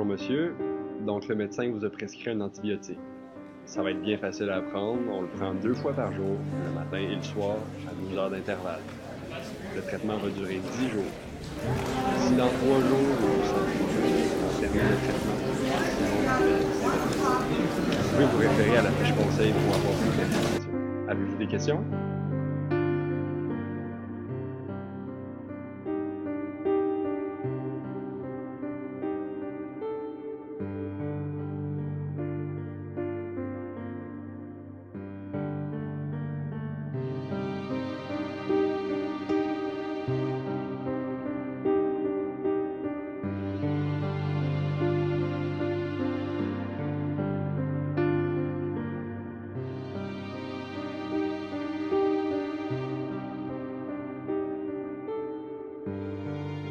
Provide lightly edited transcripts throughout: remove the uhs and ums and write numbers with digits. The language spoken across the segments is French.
monsieur, donc le médecin vous a prescrit un antibiotique. Ça va être bien facile à prendre, on le prend 2 fois par jour, le matin et le soir, à 12 heures d'intervalle. Le traitement va durer 10 jours. Si dans 3 jours vous vous sentez mieux, on termine le traitement. Sinon, vous pouvez vous référer à la fiche conseil pour avoir plus d'informations. Avez-vous des questions?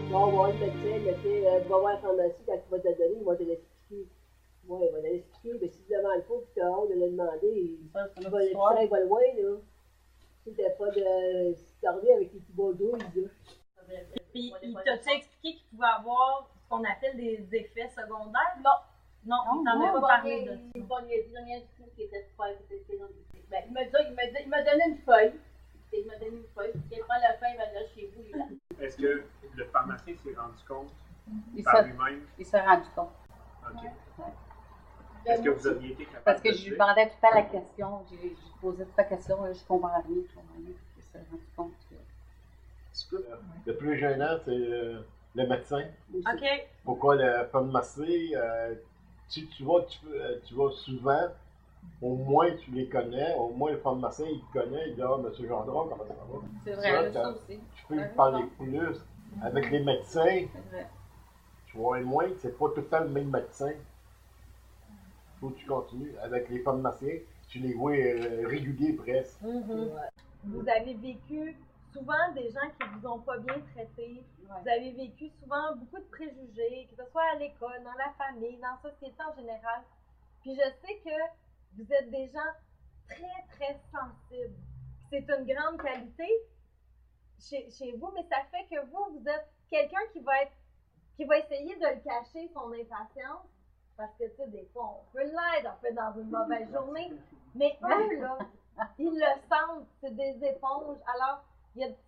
Tu vas voir le médecin, tu vas voir la pharmacie quand il va te donner, il va te l'expliquer. Ouais, il va te l'expliquer, mais si tu ne demandes pas, puis tu as hâte de le demander, le médecin va loin, là. Tu sais, t'as pas de. Si tu reviens avec tes petits baudouilles, là. Puis, il t'a-tu expliqué qu'il pouvait avoir ce qu'on appelle des effets secondaires? Non, il t'en a pas parlé de ça. Il rien du tout qui était super. Ben, il m'a donné une feuille. Il m'a donné une feuille. Il prend la feuille, il va là chez vous, il l'a. Est-ce que le pharmacien s'est rendu compte par lui-même? Il s'est rendu compte. OK. Est-ce que vous aviez été capable Parce que de je lui dire? demandais tout le temps la question. J'ai posé toute la question, je comprends rien. Il s'est rendu compte. Le plus gênant, c'est le médecin. OK. Pourquoi le pharmacien? Tu vas souvent, au moins tu les connais, au moins le pharmacien il te connaît, il dit ah, monsieur Gendron, comment ça va? C'est vrai, ça aussi. Tu peux lui parler plus. Avec les médecins, C'est vrai. tu vois, au moins, c'est pas tout le temps le même médecin. Faut que tu continues. Avec les pharmaciens, tu les vois réguliers presque. Vous avez vécu souvent des gens qui vous ont pas bien traité. Vous avez vécu souvent beaucoup de préjugés, que ce soit à l'école, dans la famille, dans la société en général. Puis je sais que vous êtes des gens très, très sensibles. C'est une grande qualité chez vous, mais ça fait que vous êtes quelqu'un qui va essayer de le cacher, son impatience. Parce que, tu sais, des fois, on peut l'aider, on peut être dans une mauvaise journée. Mais eux, là, ils le sentent. C'est des éponges. Alors,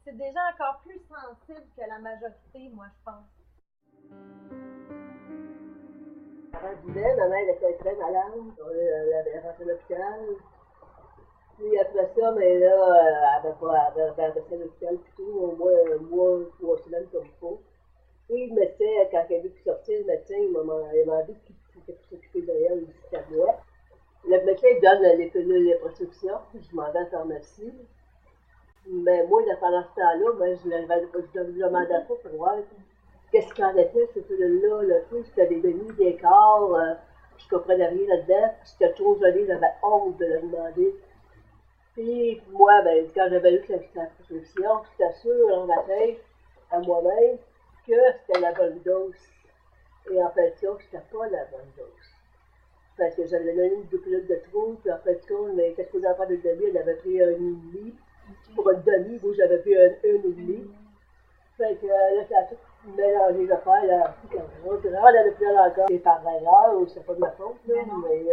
c'est des gens encore plus sensibles que la majorité, moi, je pense. Avant de boulet, ma mère était très malade. Elle avait rentré à l'hôpital. Puis après ça, mais là, elle avait resté à l'hôpital plutôt, au moins un mois, 3 semaines comme il faut. Puis le médecin, quand elle a vu qu'il sortait, le médecin, il m'a dit qu'il était pour s'occuper de elle jusqu'à moi. Le médecin il donne les pilules, les prescriptions, je m'en vais à la pharmacie. Mais moi, pendant ce temps-là, ben, je ne demandais pas pour voir qu'est-ce qu'il en était, ces pilules-là, le truc, c'était des demi, des quarts, je comprenais rien là-dedans, j'étais trop jolie, j'avais honte de le demander. Puis moi, ben, quand j'avais lu la prescription, j'étais sûre dans ma tête, à moi-même, que c'était la bonne dose. Et en fait, ça, c'était pas la bonne dose. Parce que j'avais donné une pilules de trop, puis en fait, mais qu'est-ce que vous avez fait de demi? Elle avait pris un et demi. Pour une demi, moi, j'avais pris un et demi. Fait que là, ça a tout mélangé les affaires, là. On rentre à l'hôpital encore. C'est par erreur, ou c'est pas de ma faute, là, mais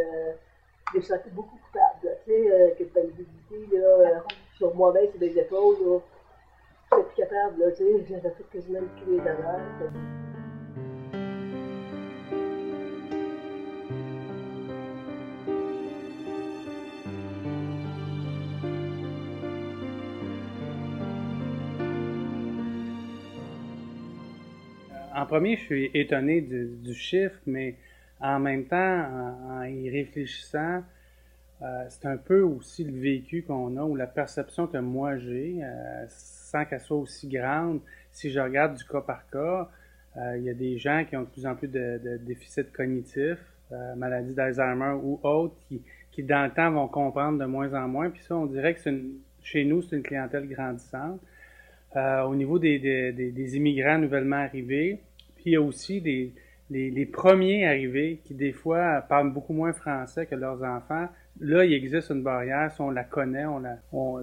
j'ai senti beaucoup coupable. Tu sais, culpabilité, là, sur moi-même, sur mes épaules, là. J'étais plus capable, là, tu sais, j'avais fait quasiment le cul d'honneur. En premier, je suis étonné du chiffre, mais en même temps, en y réfléchissant, c'est un peu aussi le vécu qu'on a ou la perception que moi j'ai, sans qu'elle soit aussi grande. Si je regarde du cas par cas, il y a des gens qui ont de plus en plus de déficits cognitifs, maladie d'Alzheimer ou autres, qui dans le temps vont comprendre de moins en moins. Puis ça, on dirait que chez nous, c'est une clientèle grandissante. Au niveau des immigrants nouvellement arrivés, puis il y a aussi les premiers arrivés qui, des fois, parlent beaucoup moins français que leurs enfants. Là, il existe une barrière, si on la connaît,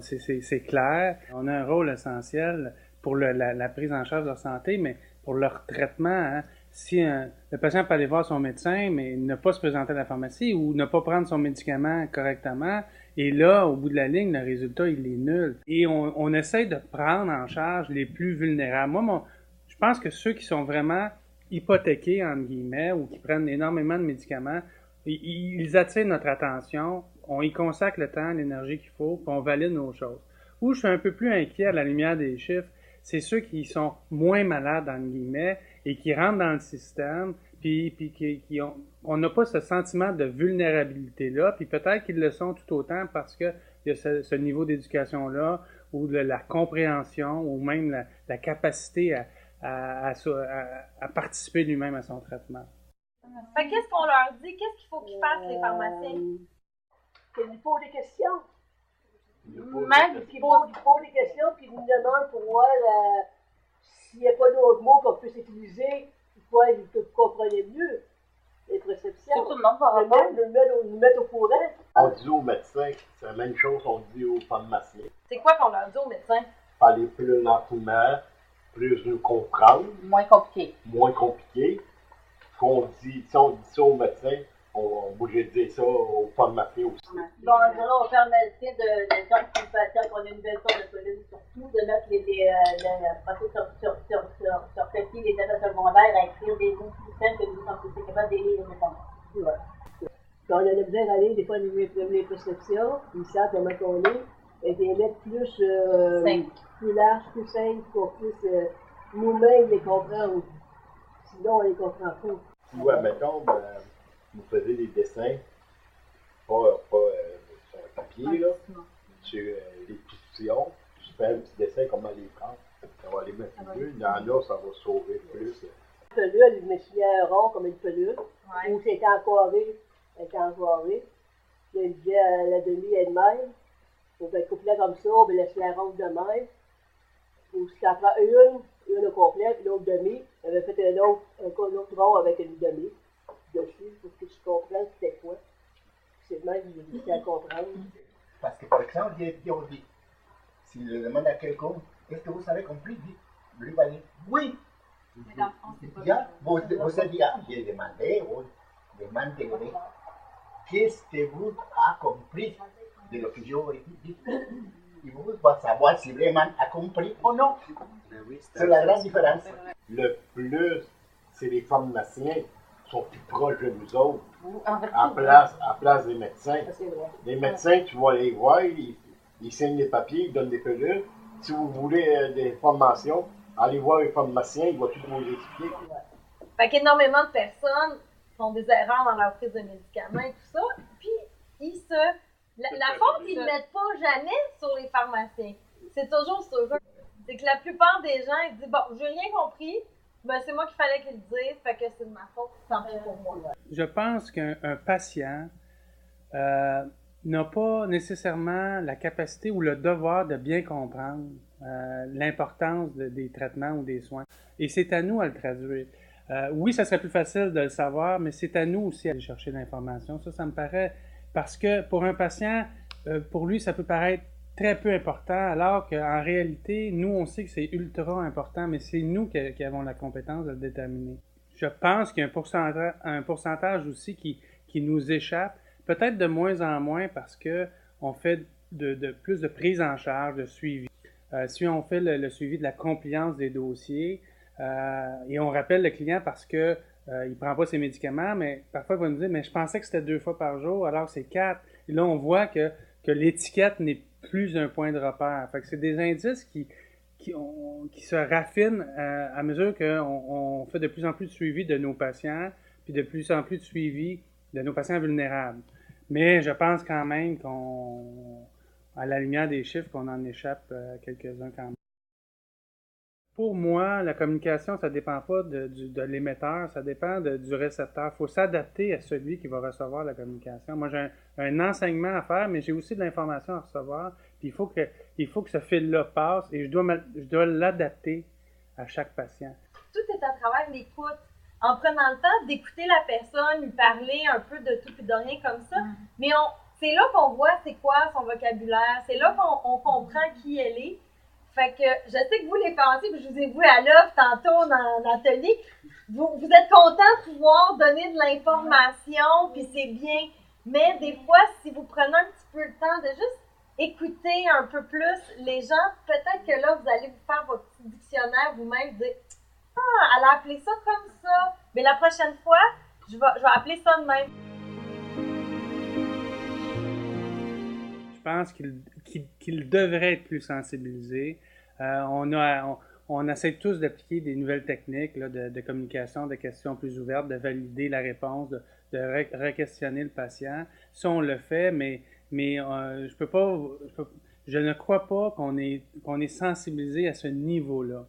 c'est clair. On a un rôle essentiel pour la prise en charge de leur santé, mais pour leur traitement, hein, si le patient peut aller voir son médecin, mais ne pas se présenter à la pharmacie ou ne pas prendre son médicament correctement, et là, au bout de la ligne, le résultat, il est nul. Et on essaie de prendre en charge les plus vulnérables. Moi, je pense que ceux qui sont vraiment hypothéqués, entre guillemets, ou qui prennent énormément de médicaments, ils attirent notre attention, on y consacre le temps, l'énergie qu'il faut, puis on valide nos choses. Où je suis un peu plus inquiet à la lumière des chiffres, c'est ceux qui sont moins malades, entre guillemets, et qui rentrent dans le système, puis on n'a pas ce sentiment de vulnérabilité-là, puis peut-être qu'ils le sont tout autant parce qu'il y a ce niveau d'éducation-là, ou de la compréhension, ou même la capacité à participer lui-même à son traitement. Fait qu'est-ce qu'on leur dit? Qu'est-ce qu'il faut qu'ils fassent, les pharmaciens? Qu'il lui pose des questions. Même Qu'il pose des questions, puis il nous demande pour voir s'il n'y a pas d'autres mots qu'on puisse utiliser pour que vous compreniez mieux les préceptions. Tout le monde va répondre. Nous mettre au courant. On dit aux médecins, c'est la même chose qu'on dit aux pharmaciens. C'est quoi qu'on leur dit aux médecins? Parler plus lentement, plus nous comprendre, Moins compliqué. moins compliqué. Si on dit ça aux médecins, on est obligé de dire ça aux pharmaciens aussi. Bon, on fait remercier de quand le patient qu'on a une belle sorte de colline, surtout de mettre passer sur papier les effets secondaires à écrire des mots plus simples que nous sommes capables d'élire les réponses. Quand on a besoin d'aller, des fois, les prescriptions, ils savent comment on est, et des lettres plus larges, plus simples, pour plus nous-mêmes les comprendre. Sinon, on les comprend pas. Si, mettons, vous faisiez des dessins, pas sur un papier, là, sur les positions, je fais un petit dessin, comment les prendre. Ça va les mettre mieux. Il y en a, ça va sauver plus. Une pelule, il me souviens un rond comme une pelule, où c'était encoiré. Là, il disait la demi elle-même. On va couper comme ça, on va laisser la ronde de même. Ou si ça prend une au complet, puis l'autre demi, il avait fait un autre rond avec une demi dessus pour que tu comprennes c'était quoi. C'est même difficile à comprendre. Parce que, par exemple, on dit, s'il le demande à quelqu'un, est-ce que vous avez compris? Lui va dire, oui. Vous avez dit, j'ai demandé, demandez, qu'est-ce que vous avez compris de ce que j'ai dit? Il vous va savoir si vraiment a compris ou non. C'est la grande différence. Le plus, c'est les pharmaciens qui sont plus proches de nous autres, à place des médecins. Les médecins, tu vas les voir, ils signent des papiers, ils donnent des pelules. Si vous voulez des formations, allez voir les pharmaciens, ils vont tout vous expliquer. Fait qu'énormément de personnes font des erreurs dans leur prise de médicaments et tout ça, puis la faute, ils ne mettent pas jamais sur les pharmaciens. C'est toujours sur eux. C'est que la plupart des gens, ils disent, bon, j'ai rien compris, ben c'est moi qu'il fallait qu'ils le disent, fait que c'est de ma faute, tant pis pour moi. Je pense qu'un patient n'a pas nécessairement la capacité ou le devoir de bien comprendre l'importance des traitements ou des soins. Et c'est à nous à le traduire. Oui, ça serait plus facile de le savoir, mais c'est à nous aussi d'aller chercher l'information. Ça me paraît... Parce que pour un patient, pour lui, ça peut paraître très peu important, alors qu'en réalité, nous, on sait que c'est ultra important, mais c'est nous qui avons la compétence de le déterminer. Je pense qu'il y a un pourcentage aussi qui nous échappe, peut-être de moins en moins parce qu'on fait de plus de prise en charge, de suivi. Si on fait le suivi de la compliance des dossiers, et on rappelle le client parce que il ne prend pas ses médicaments, mais parfois il va nous dire « mais je pensais que c'était 2 fois par jour, alors c'est 4 ». Et là, on voit que l'étiquette n'est plus un point de repère. Fait que c'est des indices qui se raffinent à mesure qu'on fait de plus en plus de suivi de nos patients, puis de plus en plus de suivi de nos patients vulnérables. Mais je pense quand même à la lumière des chiffres, qu'on en échappe quelques-uns quand même. Pour moi, la communication, ça ne dépend pas de l'émetteur, ça dépend du récepteur. Il faut s'adapter à celui qui va recevoir la communication. Moi, j'ai un enseignement à faire, mais j'ai aussi de l'information à recevoir. Puis il faut que ce fil-là passe et je dois l'adapter à chaque patient. Tout est à travers l'écoute. En prenant le temps d'écouter la personne, lui parler un peu de tout et de rien comme ça. Mais c'est là qu'on voit c'est quoi son vocabulaire, c'est là qu'on comprend qui elle est. Fait que je sais que vous, les pharmaciens, puis je vous ai vu à l'œuvre tantôt dans l'atelier, vous êtes contents de pouvoir donner de l'information, puis c'est bien. Mais des fois, si vous prenez un petit peu le temps de juste écouter un peu plus les gens, peut-être que là, vous allez vous faire votre petit dictionnaire vous-même, dire « Ah, elle a appelé ça comme ça. Mais la prochaine fois, je vais appeler ça de même. » Je pense qu'il devrait être plus sensibilisé. On essaie tous d'appliquer des nouvelles techniques là, de communication, de questions plus ouvertes, de valider la réponse, de re-questionner le patient. Ça, on le fait, mais je ne crois pas qu'on est sensibilisé à ce niveau-là.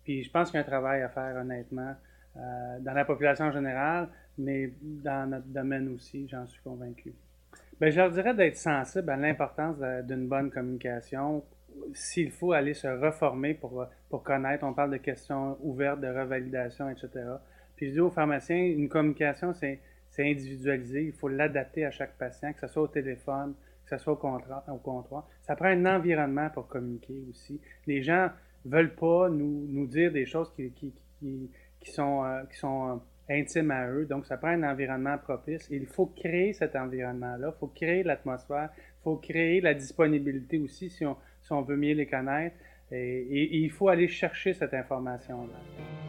Puis je pense qu'il y a un travail à faire, honnêtement, dans la population en général, mais dans notre domaine aussi, j'en suis convaincu. Bien, je leur dirais d'être sensible à l'importance d'une bonne communication. S'il faut aller se reformer pour connaître, on parle de questions ouvertes, de revalidation, etc. Puis je dis aux pharmaciens, une communication, c'est individualisé. Il faut l'adapter à chaque patient, que ce soit au téléphone, que ce soit au comptoir. Ça prend un environnement pour communiquer aussi. Les gens ne veulent pas nous dire des choses qui sont intimes à eux. Donc, ça prend un environnement propice. Et il faut créer cet environnement-là. Il faut créer l'atmosphère. Il faut créer la disponibilité aussi si on veut mieux les connaître. Et il faut aller chercher cette information-là.